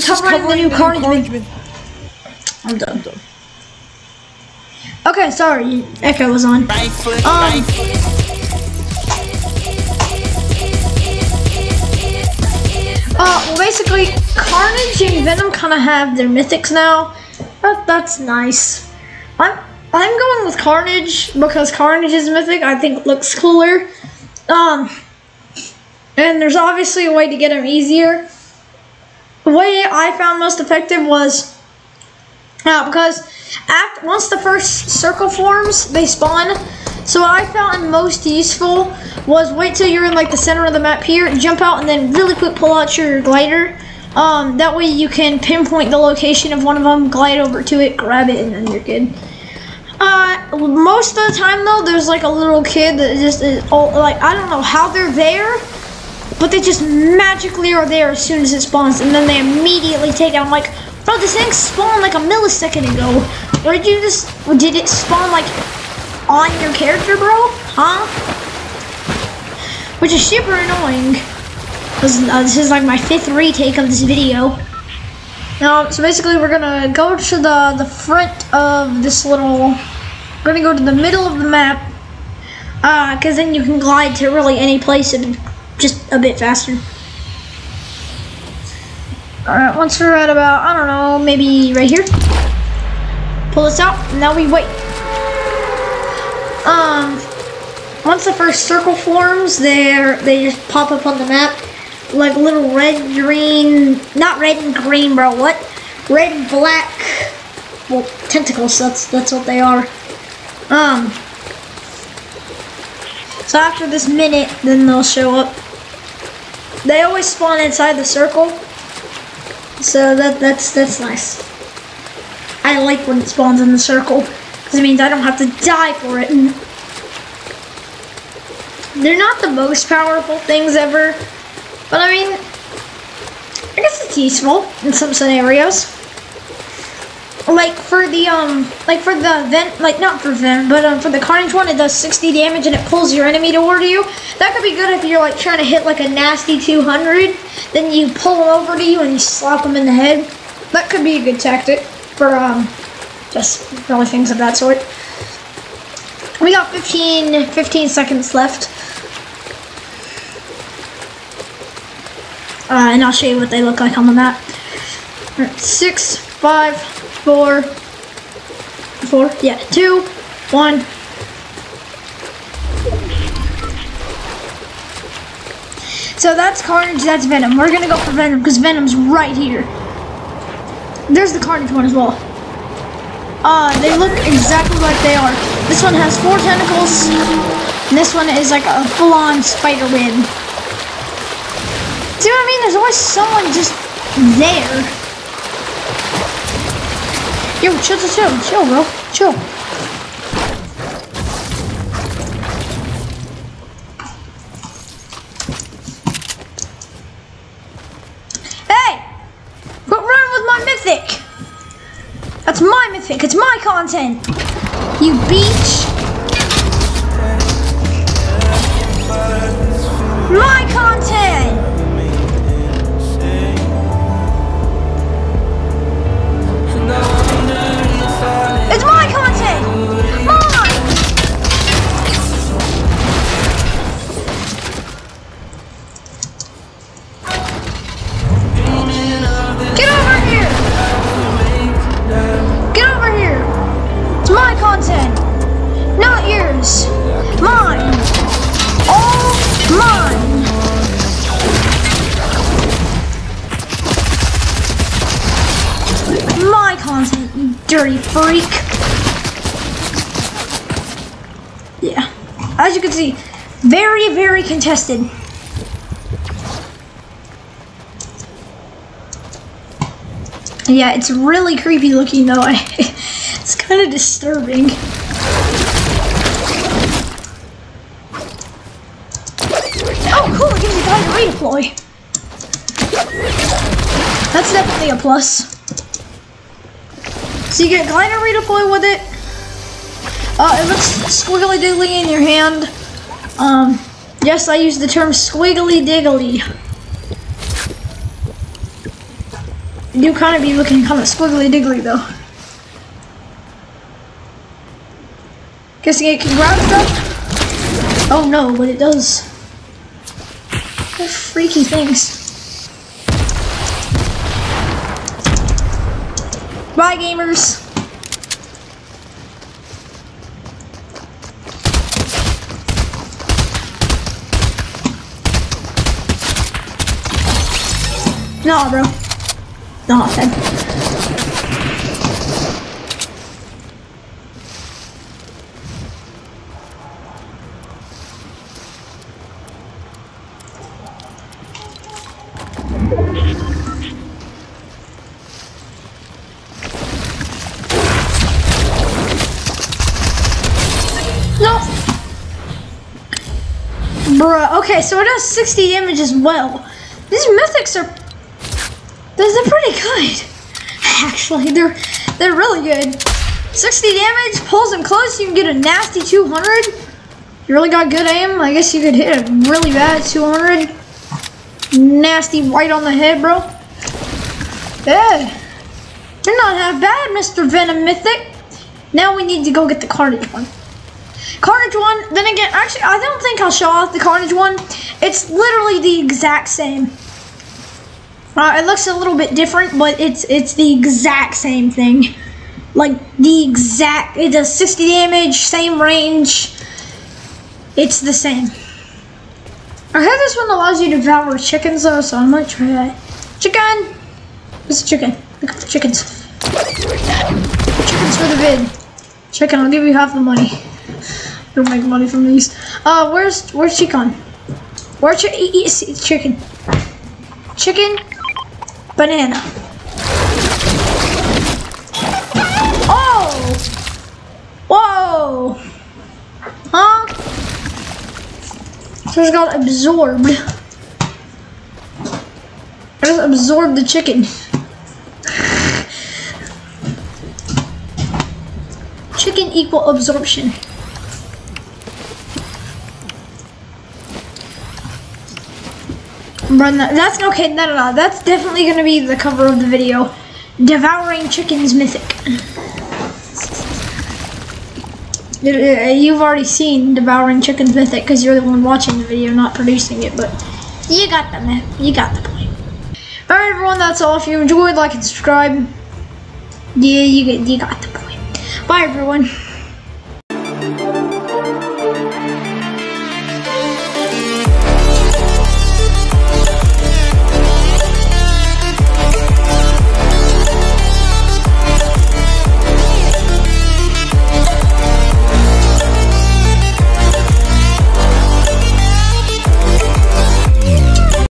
covering the new carnage. I'm done. Okay, sorry, Echo was on. Well, basically, Carnage and Venom kind of have their mythics now. That's nice. I'm going with Carnage because Carnage is mythic. I think it looks cooler. And there's obviously a way to get him easier. The way I found most effective was because once the first circle forms, they spawn. So what I found most useful was wait till you're in like the center of the map here, jump out, and then really quick pull out your glider. That way you can pinpoint the location of one of them, glide over to it, grab it, and then you're good. Most of the time though, there's like a little kid that just is like, I don't know how they're there, but they just magically are there as soon as it spawns, and then they immediately take it. I'm like, bro, this thing spawned like a millisecond ago. Or did it spawn like on your character, bro? Huh? Which is super annoying. This is like my 5th retake of this video. Now, so basically we're gonna go to the front of this little, we're gonna go to the middle of the map, cause then you can glide to really any place and just a bit faster. Alright, once we're at about, I don't know, maybe right here. Pull this out, and now we wait. Once the first circle forms, they just pop up on the map. Like little red, green, not red and green, bro, what? Red and black, well, tentacles, that's what they are. So after this minute, then they'll show up. They always spawn inside the circle, so that's nice. I like when it spawns in the circle, because it means I don't have to die for it. They're not the most powerful things ever, but I mean, I guess it's useful in some scenarios. Like for the not for Venom, but for the Carnage one, it does 60 damage and it pulls your enemy toward you. That could be good if you're like trying to hit like a nasty 200, then you pull them over to you and you slap them in the head. That could be a good tactic for just really things of that sort. We got 15 seconds left. And I'll show you what they look like on the map. 6, 5, 4, 2, 1. So that's Carnage, that's Venom. We're gonna go for Venom because Venom's right here. There's the Carnage one as well. They look exactly like they are. This one has 4 tentacles, and this one is like a full-on spider web. See what I mean? There's always someone just there. Yo, chill, bro. Chill. Hey! Quit running with my mythic! That's my mythic. It's my content. You beach. My content! It's my content! Mine! Get over here! Get over here! It's my content! Not yours! Mine! All mine! My content, you dirty freak. Yeah, as you can see, very, very contested. Yeah, it's really creepy looking though. It's kind of disturbing. Oh, cool, it gives you time to redeploy. That's definitely a plus. So you get glider redeploy with it. It looks squiggly diggly in your hand. Yes, I use the term squiggly diggly. do kind of be looking kind of squiggly diggly though. Guessing it can grab stuff? Oh no, but it does. They're freaky things. Bye, gamers. Nah, bro. Nah, man. No. Bruh, okay, so it does 60 damage as well. These mythics are... They're pretty good. Actually, they're really good. 60 damage, pulls them close, you can get a nasty 200. You really got good aim, I guess you could hit a really bad 200. Nasty right on the head, bro. Yeah. You're not half bad, Mr. Venom Mythic. Now we need to go get the Carnage one. Carnage one, then again, actually, I don't think I'll show off the Carnage one. It's literally the exact same. It looks a little bit different, but it's the exact same thing. Like, it does 60 damage, same range. It's the same. I heard this one allows you to devour chickens though, so I might try that. Chicken! What's a chicken? Look at the chickens. Chickens for the vid. Chicken, I'll give you half the money. Don't make money from these. Where's chicken? Where's your eat chicken? Chicken, banana. Oh! Whoa! Huh? So it's got absorbed. I just absorbed the chicken. Chicken equal absorption. Run that. That's okay. No. That's definitely gonna be the cover of the video. Devouring chickens mythic. You've already seen Devouring Chickens Mythic because you're the one watching the video, not producing it, but you got the point. Alright everyone, that's all. If you enjoyed, like and subscribe. Yeah, you got the point. Bye everyone.